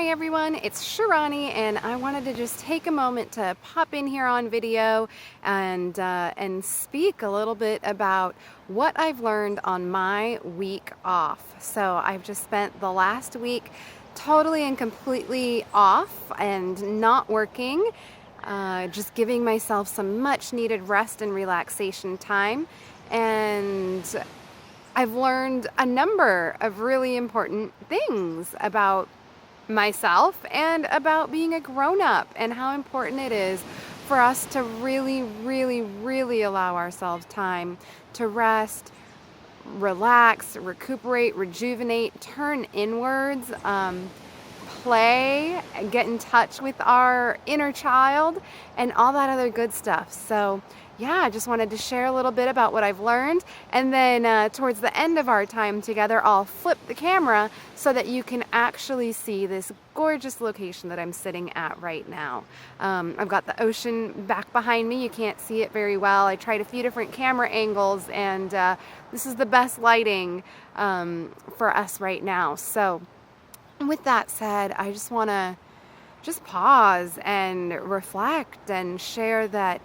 Hi everyone, it's Shirani, and I wanted to just take a moment to pop in here on video and speak a little bit about what I've learned on my week off. So I've just spent the last week totally and completely off and not working, just giving myself some much needed rest and relaxation time. And I've learned a number of really important things about myself and about being a grown-up and how important it is for us to really allow ourselves time to rest, relax, recuperate, rejuvenate, turn inwards, play, get in touch with our inner child, and all that other good stuff. So yeah, I just wanted to share a little bit about what I've learned, and then towards the end of our time together, I'll flip the camera so that you can actually see this gorgeous location that I'm sitting at right now. I've got the ocean back behind me. You can't see it very well. I tried a few different camera angles, and this is the best lighting for us right now. So with that said, I just want to pause and reflect and share that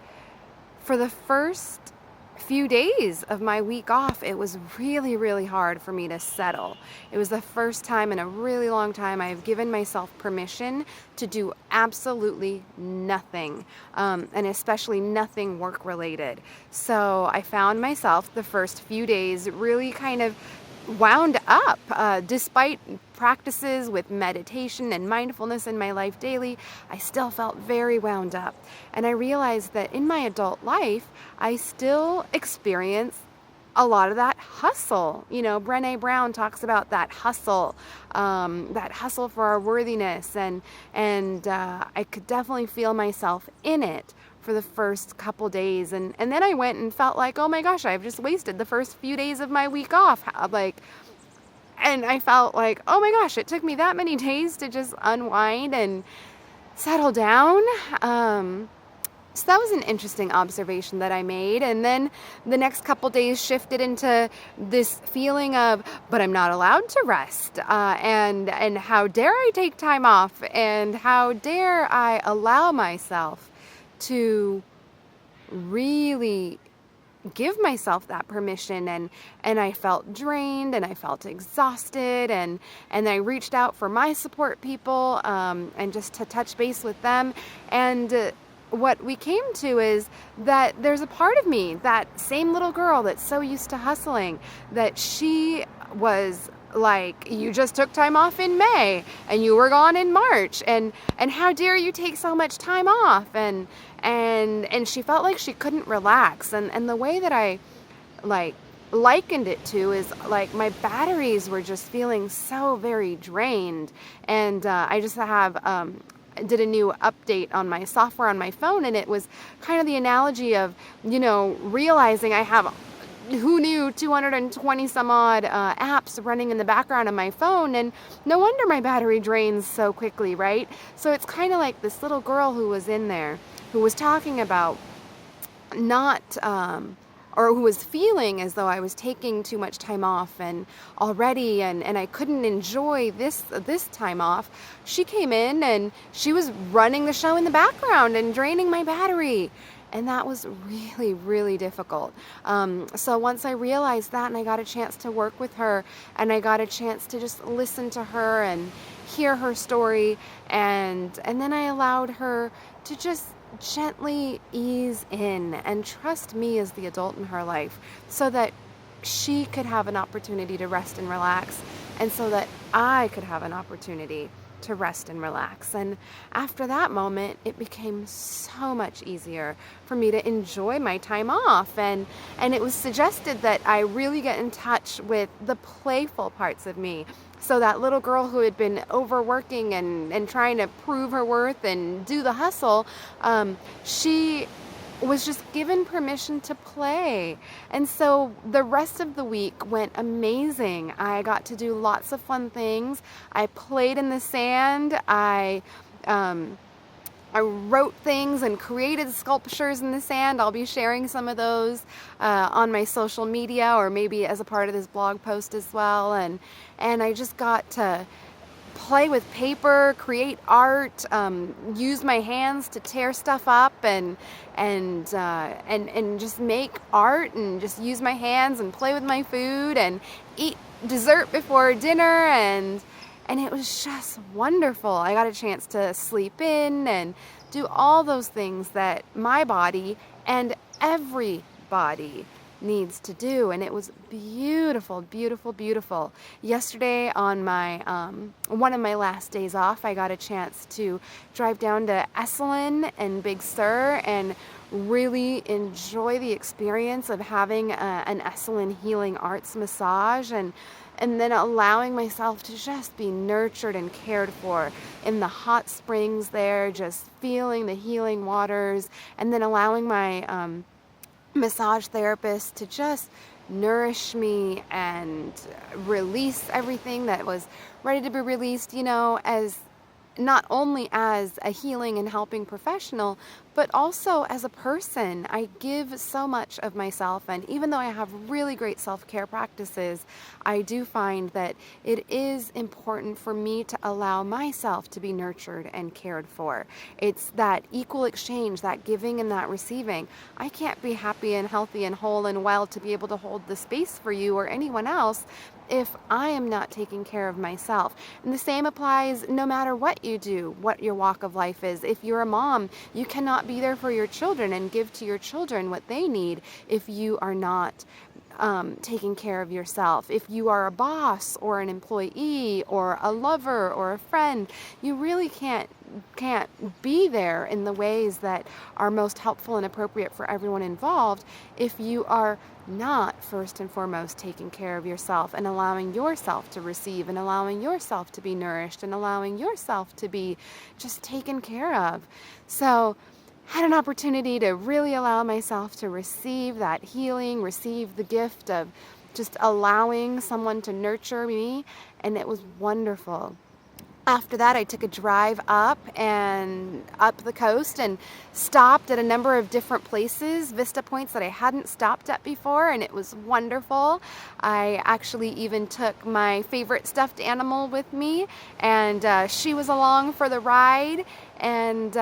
for the first few days of my week off, it was really hard for me to settle. It was the first time in a really long time I have given myself permission to do absolutely nothing, and especially nothing work related. So I found myself the first few days really kind of wound up, despite practices with meditation and mindfulness in my life daily. I still felt very wound up, and I realized that in my adult life I still experience a lot of that hustle. You know, Brené Brown talks about that hustle for our worthiness, and I could definitely feel myself in it for the first couple days, and then I went and felt like, oh my gosh, I've just wasted the first few days of my week off. And I felt like, oh my gosh, it took me that many days to just unwind and settle down. So that was an interesting observation that I made. And then the next couple days shifted into this feeling of, but I'm not allowed to rest. And how dare I take time off? And how dare I allow myself to really give myself that permission, and I felt drained and I felt exhausted, and I reached out for my support people, and just to touch base with them. And what we came to is that there's a part of me, that same little girl that's so used to hustling, that she was like, you just took time off in May and you were gone in March, and how dare you take so much time off, and she felt like she couldn't relax, and the way that I likened it to is like my batteries were just feeling so very drained, and I just did a new update on my software on my phone, and it was kind of the analogy of, you know, realizing I have, who knew, 220 some odd apps running in the background of my phone, and no wonder my battery drains so quickly, right? So it's kind of like this little girl who was in there, who was talking about or who was feeling as though I was taking too much time off and I couldn't enjoy this time off. She came in and she was running the show in the background and draining my battery. And that was really difficult. So once I realized that, and I got a chance to work with her, and I got a chance to just listen to her and hear her story, and then I allowed her to just gently ease in and trust me as the adult in her life, so that she could have an opportunity to rest and relax, and so that I could have an opportunity to rest and relax. And after that moment, it became so much easier for me to enjoy my time off, and it was suggested that I really get in touch with the playful parts of me. So that little girl who had been overworking and trying to prove her worth and do the hustle, she was just given permission to play. And so the rest of the week went amazing. I got to do lots of fun things. I played in the sand. I wrote things and created sculptures in the sand. I'll be sharing some of those on my social media, or maybe as a part of this blog post as well. And I just got to play with paper, create art, use my hands to tear stuff up and just make art and just use my hands and play with my food and eat dessert before dinner and it was just wonderful. I got a chance to sleep in and do all those things that my body and every body needs to do, and it was beautiful, beautiful, beautiful. Yesterday on my one of my last days off, I got a chance to drive down to Esalen and Big Sur and really enjoy the experience of having an Esalen Healing Arts massage and then allowing myself to just be nurtured and cared for in the hot springs there, just feeling the healing waters, and then allowing my massage therapist to just nourish me and release everything that was ready to be released, as not only as a healing and helping professional, but also as a person. I give so much of myself, and even though I have really great self-care practices, I do find that it is important for me to allow myself to be nurtured and cared for. It's that equal exchange, that giving and that receiving. I can't be happy and healthy and whole and well to be able to hold the space for you or anyone else if I am not taking care of myself. And the same applies no matter what you do, what your walk of life is. If you're a mom, you cannot be there for your children and give to your children what they need if you are not taking care of yourself. If you are a boss or an employee or a lover or a friend, you really can't be there in the ways that are most helpful and appropriate for everyone involved if you are not first and foremost taking care of yourself and allowing yourself to receive and allowing yourself to be nourished and allowing yourself to be just taken care of. So had an opportunity to really allow myself to receive that healing, receive the gift of just allowing someone to nurture me, and it was wonderful. After that, I took a drive up the coast and stopped at a number of different places, vista points that I hadn't stopped at before, and it was wonderful. I actually even took my favorite stuffed animal with me, and she was along for the ride, and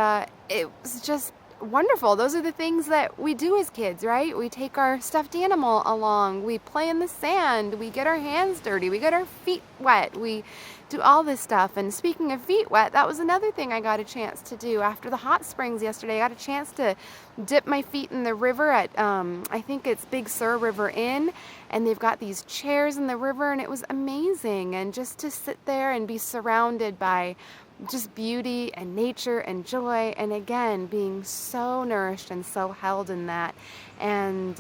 it was just wonderful. Those are the things that we do as kids, right? We take our stuffed animal along, we play in the sand, we get our hands dirty, we get our feet wet, we do all this stuff. And speaking of feet wet, that was another thing I got a chance to do after the hot springs yesterday. I got a chance to dip my feet in the river at I think it's Big Sur River Inn, and they've got these chairs in the river, and it was amazing. And just to sit there and be surrounded by just beauty and nature and joy, and again being so nourished and so held in that, and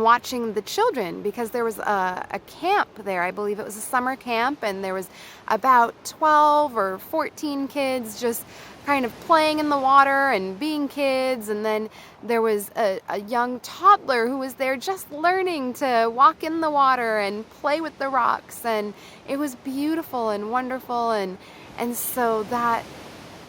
watching the children, because there was a camp there. I believe it was a summer camp, and there was about 12 or 14 kids just kind of playing in the water and being kids, and then there was a young toddler who was there just learning to walk in the water and play with the rocks, and it was beautiful and wonderful, and so that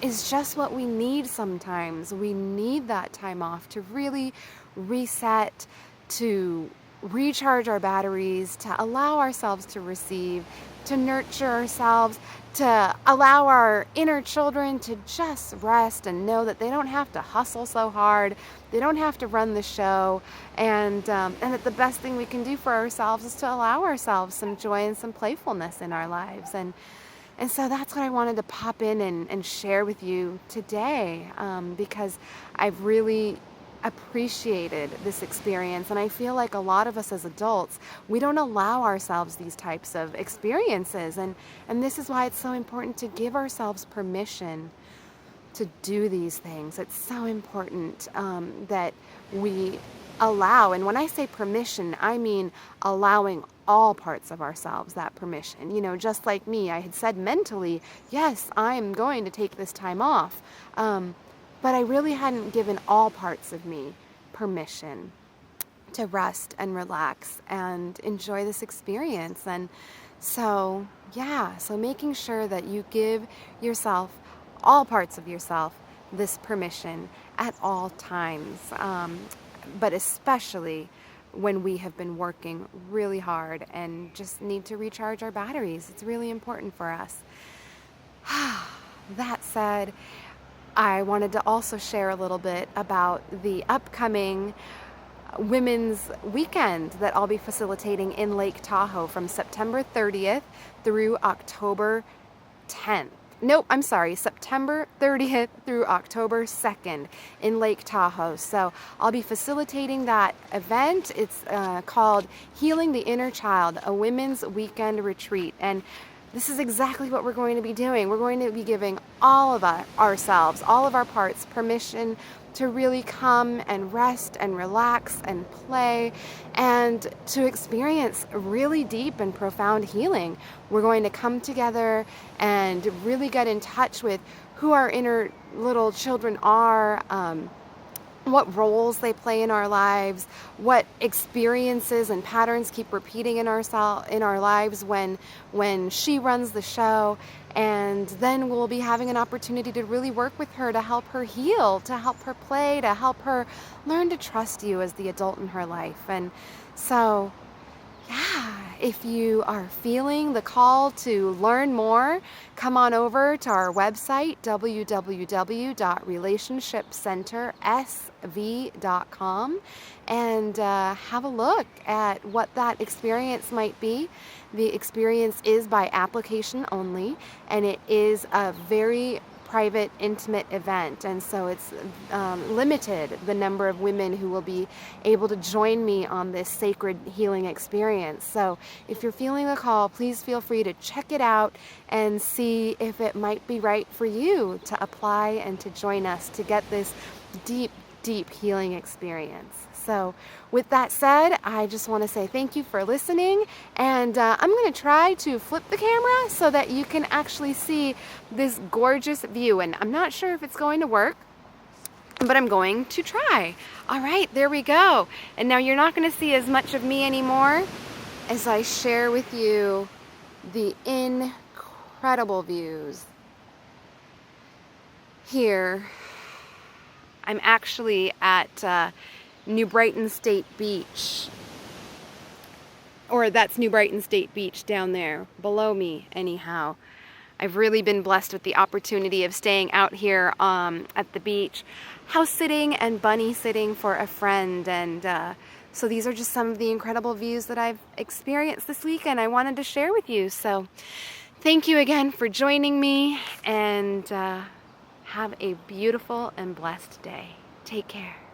is just what we need sometimes. We need that time off to really reset, to recharge our batteries, to allow ourselves to receive, to nurture ourselves, to allow our inner children to just rest and know that they don't have to hustle so hard, they don't have to run the show, and that the best thing we can do for ourselves is to allow ourselves some joy and some playfulness in our lives. And so that's what I wanted to pop in and share with you today, because I've really appreciated this experience, and I feel like a lot of us as adults, we don't allow ourselves these types of experiences, and this is why it's so important to give ourselves permission to do these things. It's so important that we allow, and when I say permission, I mean allowing all parts of ourselves that permission. Just like me, I had said mentally, yes, I'm going to take this time off, but I really hadn't given all parts of me permission to rest and relax and enjoy this experience. And so making sure that you give yourself, all parts of yourself, this permission at all times, but especially when we have been working really hard and just need to recharge our batteries. It's really important for us. That said, I wanted to also share a little bit about the upcoming Women's Weekend that I'll be facilitating in Lake Tahoe from September 30th through October 10th. Nope, I'm sorry, September 30th through October 2nd in Lake Tahoe. So I'll be facilitating that event. It's called Healing the Inner Child, a Women's Weekend Retreat. And this is exactly what we're going to be doing. We're going to be giving all of ourselves, all of our parts, permission to really come and rest and relax and play and to experience really deep and profound healing. We're going to come together and really get in touch with who our inner little children are, what roles they play in our lives, what experiences and patterns keep repeating in our lives when she runs the show. And then we'll be having an opportunity to really work with her to help her heal, to help her play, to help her learn to trust you as the adult in her life. And so, yeah, if you are feeling the call to learn more, come on over to our website, www.relationshipcentersv.com, and have a look at what that experience might be. The experience is by application only, and it is a very private, intimate event, and so it's limited the number of women who will be able to join me on this sacred healing experience. So if you're feeling the call, please feel free to check it out and see if it might be right for you to apply and to join us to get this deep, deep healing experience. So with that said, I just want to say thank you for listening, and I'm going to try to flip the camera so that you can actually see this gorgeous view, and I'm not sure if it's going to work, but I'm going to try. All right, there we go. And now you're not going to see as much of me anymore as I share with you the incredible views. Here, I'm actually at New Brighton State Beach, or that's New Brighton State Beach down there below me anyhow. I've really been blessed with the opportunity of staying out here at the beach, house sitting and bunny sitting for a friend, and so these are just some of the incredible views that I've experienced this week and I wanted to share with you. So thank you again for joining me, and have a beautiful and blessed day. Take care.